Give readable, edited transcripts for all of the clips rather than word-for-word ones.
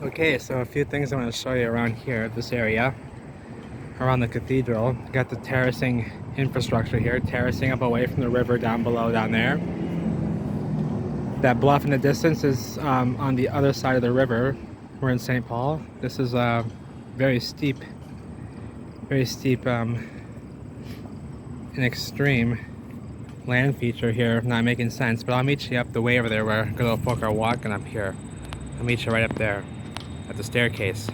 Okay, so a few things I want to show you around here, this area, around the cathedral. Got the terracing infrastructure here, terracing up away from the river down below down there. That bluff in the distance is on the other side of the river. We're in St. Paul. This is a very steep, and extreme land feature here, not making sense, but I'll meet you up the way over there where good old folk are walking up here. I'll meet you right up there at the staircase.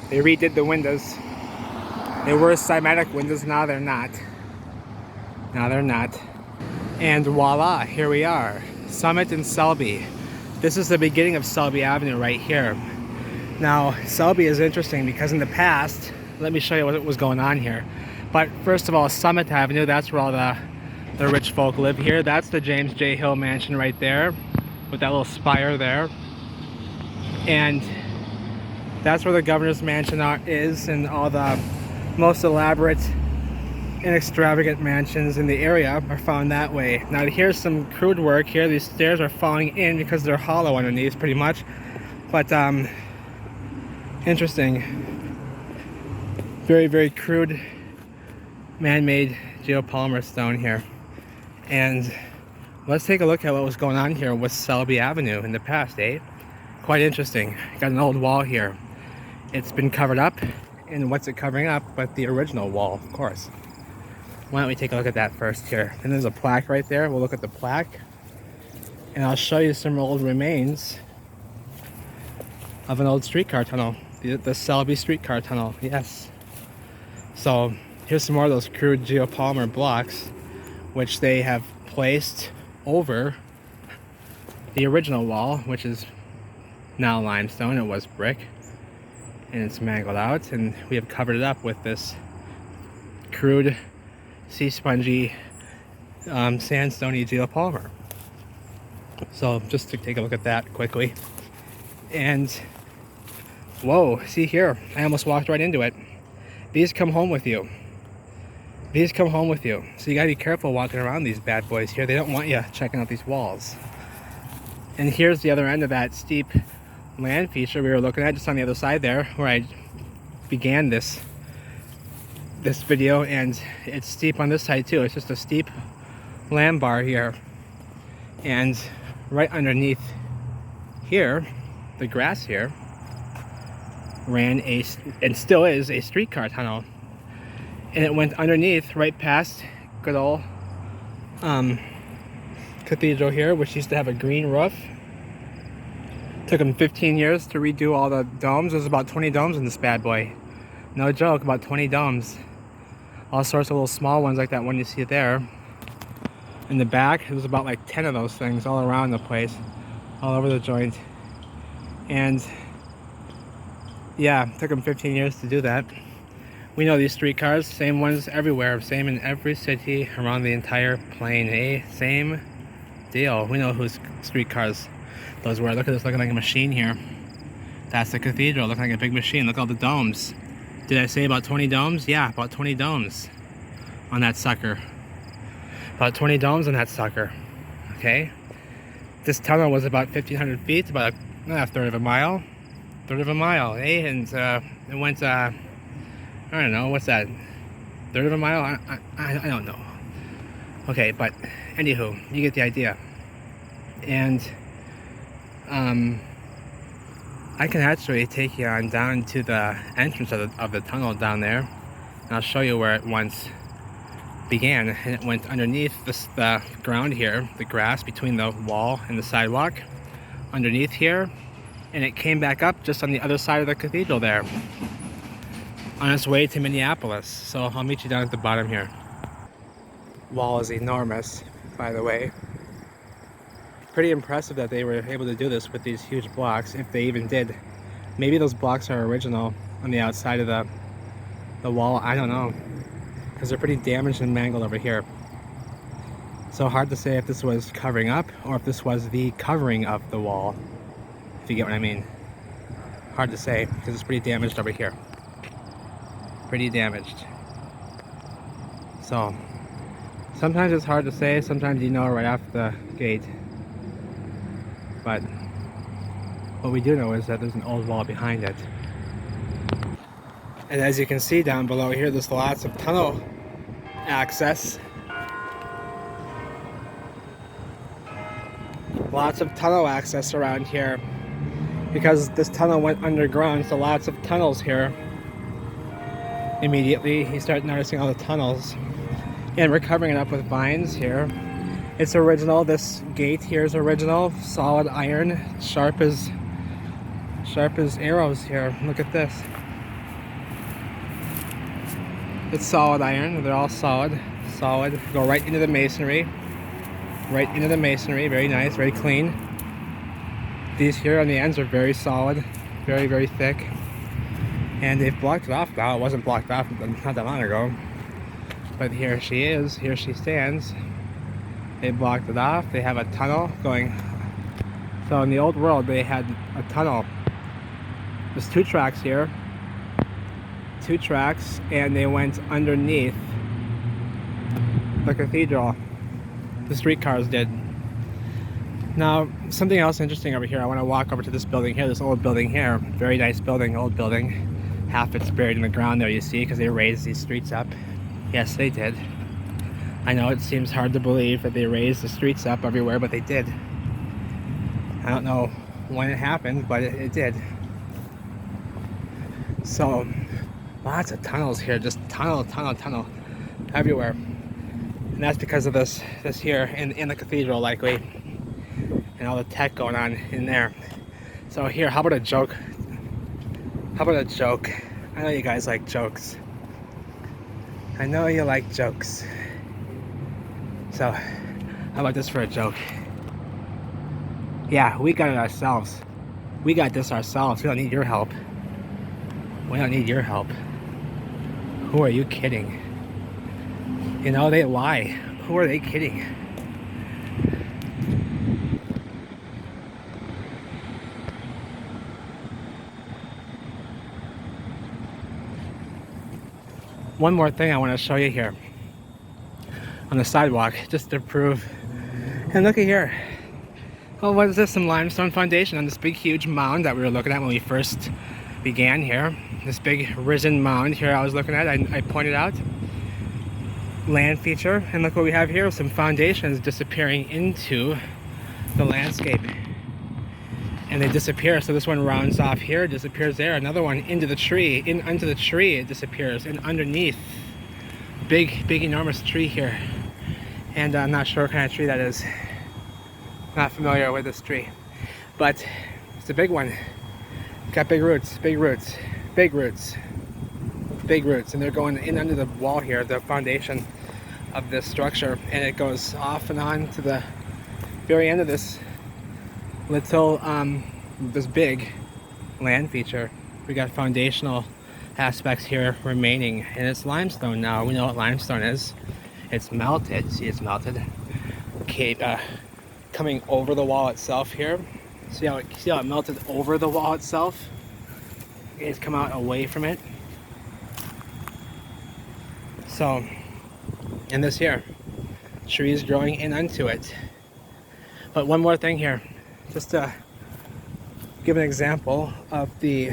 They redid the windows. They were cymatic windows, now they're not. Now they're not. And voila, here we are. Summit and Selby. This is the beginning of Selby Avenue right here. Now, Selby is interesting because in the past, let me show you what was going on here. But first of all, Summit Avenue, that's where all the rich folk live here. That's the James J. Hill mansion right there, with that little spire there. And that's where the governor's mansion is, and all the most elaborate and extravagant mansions in the area are found that way. Now here's some crude work here. These stairs are falling in because they're hollow underneath pretty much. But interesting. Very, very crude man-made geopolymer stone here. And let's take a look at what was going on here with Selby Avenue in the past, eh? Quite interesting. Got an old wall here. It's been covered up, and what's it covering up but the original wall, of course. Why don't we take a look at that first here? And there's a plaque right there. We'll look at the plaque, and I'll show you some old remains of an old streetcar tunnel, the Selby streetcar tunnel. Yes. So here's some more of those crude geopolymer blocks, which they have placed over the original wall, which is now limestone. It was brick, and it's mangled out, and we have covered it up with this crude sea spongy sandstony geopolymer. So just to take a look at that quickly. And whoa, see here, I almost walked right into it. These come home with you. These come home with you. So you gotta be careful walking around these bad boys here. They don't want you checking out these walls. And here's the other end of that steep land feature we were looking at, just on the other side there, where I began this video, and it's steep on this side too. It's just a steep land bar here, and right underneath here, the grass here, ran and still is a streetcar tunnel, and it went underneath right past good old Cathedral here, which used to have a green roof. Took them 15 years to redo all the domes. There's about 20 domes in this bad boy. No joke, about 20 domes. All sorts of little small ones like that one you see there. In the back, there was about like 10 of those things all around the place, all over the joint. And yeah, it took them 15 years to do that. We know these streetcars, same ones everywhere, same in every city around the entire plain, eh? Same deal. We know whose streetcars those were. Look at this, looking like a machine here. That's the cathedral, looking like a big machine. Look at all the domes. Did I say about 20 domes? Yeah, about 20 domes on that sucker. About 20 domes on that sucker. Okay? This tunnel was about 1,500 feet, about a third of a mile. Third of a mile, eh? And it went, I don't know, what's that? Third of a mile? I don't know. Okay, but anywho, you get the idea. And I can actually take you on down to the entrance of the tunnel down there, and I'll show you where it once began. And it went underneath the ground here, the grass between the wall and the sidewalk, underneath here, and it came back up just on the other side of the cathedral there, on its way to Minneapolis. So I'll meet you down at the bottom here. Wall is enormous, by the way. Pretty impressive that they were able to do this with these huge blocks, if they even did. Maybe those blocks are original on the outside of the wall. I don't know, because they're pretty damaged and mangled over here. So hard to say if this was covering up or if this was the covering of the wall, if you get what I mean. Hard to say, because it's pretty damaged over here. Pretty damaged. So sometimes it's hard to say, sometimes you know right off the gate. but what we do know is that there's an old wall behind it. And as you can see down below here, there's lots of tunnel access. Lots of tunnel access around here because this tunnel went underground, so lots of tunnels here. Immediately you start noticing all the tunnels, and we're covering it up with vines here. It's original. This gate here is original, solid iron, sharp as arrows here. Look at this. It's solid iron. They're all solid. Go right into the masonry. Right into the masonry. Very nice, very clean. These here on the ends are very solid, very, very thick. And they've blocked it off now. It wasn't blocked off not that long ago. But here she is. Here she stands. They blocked it off. They have a tunnel going. So in the old world, they had a tunnel. There's 2 tracks here. 2 tracks, and they went underneath the cathedral. The streetcars did. Now, something else interesting over here. I want to walk over to this building here, this old building here. Very nice building, old building. Half it's buried in the ground there, you see, because they raised these streets up. Yes, they did. I know it seems hard to believe that they raised the streets up everywhere, but they did. I don't know when it happened, but it did. So, lots of tunnels here, just tunnel everywhere. And that's because of this here in the cathedral, likely. And all the tech going on in there. So here, how about a joke? How about a joke? I know you guys like jokes. I know you like jokes. So, how about this for a joke? Yeah, we got it ourselves. We got this ourselves. We don't need your help. We don't need your help. Who are you kidding? You know, they lie. Who are they kidding? One more thing I want to show you here on the sidewalk, just to prove. And look at here. Oh, what is this? Some limestone foundation on this big, huge mound that we were looking at when we first began here. This big risen mound here I was looking at. I pointed out. Land feature. And look what we have here. Some foundations disappearing into the landscape. And they disappear. So this one rounds off here, disappears there. Another one into the tree. Into the tree it disappears. And underneath. Big, enormous tree here. And I'm not sure what kind of tree that is. Not familiar with this tree. But it's a big one. It's got big roots, big roots, big roots, big roots. And they're going in under the wall here, the foundation of this structure. And it goes off and on to the very end of this little, this big land feature. We got foundational aspects here remaining, and it's limestone now. We know what limestone is. It's melted. See, it's melted. Okay, coming over the wall itself here. See how it melted over the wall itself? It's come out away from it. So, and this here, trees growing in onto it. But one more thing here, just to give an example of the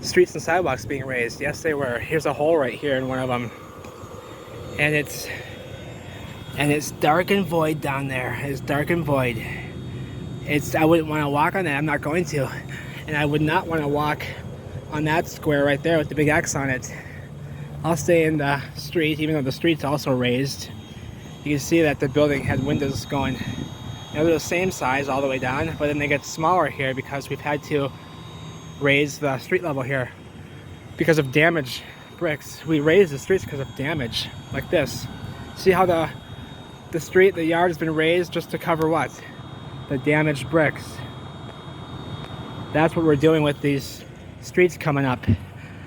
streets and sidewalks being raised. Yes, they were. Here's a hole right here in one of them, and it's dark and void down there. It's dark and void. I wouldn't want to walk on that. I'm not going to, and I would not want to walk on that square right there with the big X on it. I'll stay in the street, even though the street's also raised. You can see that the building had windows going, they're the same size all the way down, but then they get smaller here because we've had to raise the street level here because of damaged bricks. We raised the streets because of damage, like this. See how the yard has been raised just to cover what? The damaged bricks. That's what we're doing with these streets coming up.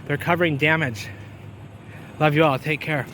They're covering damage. Love you all. Take care.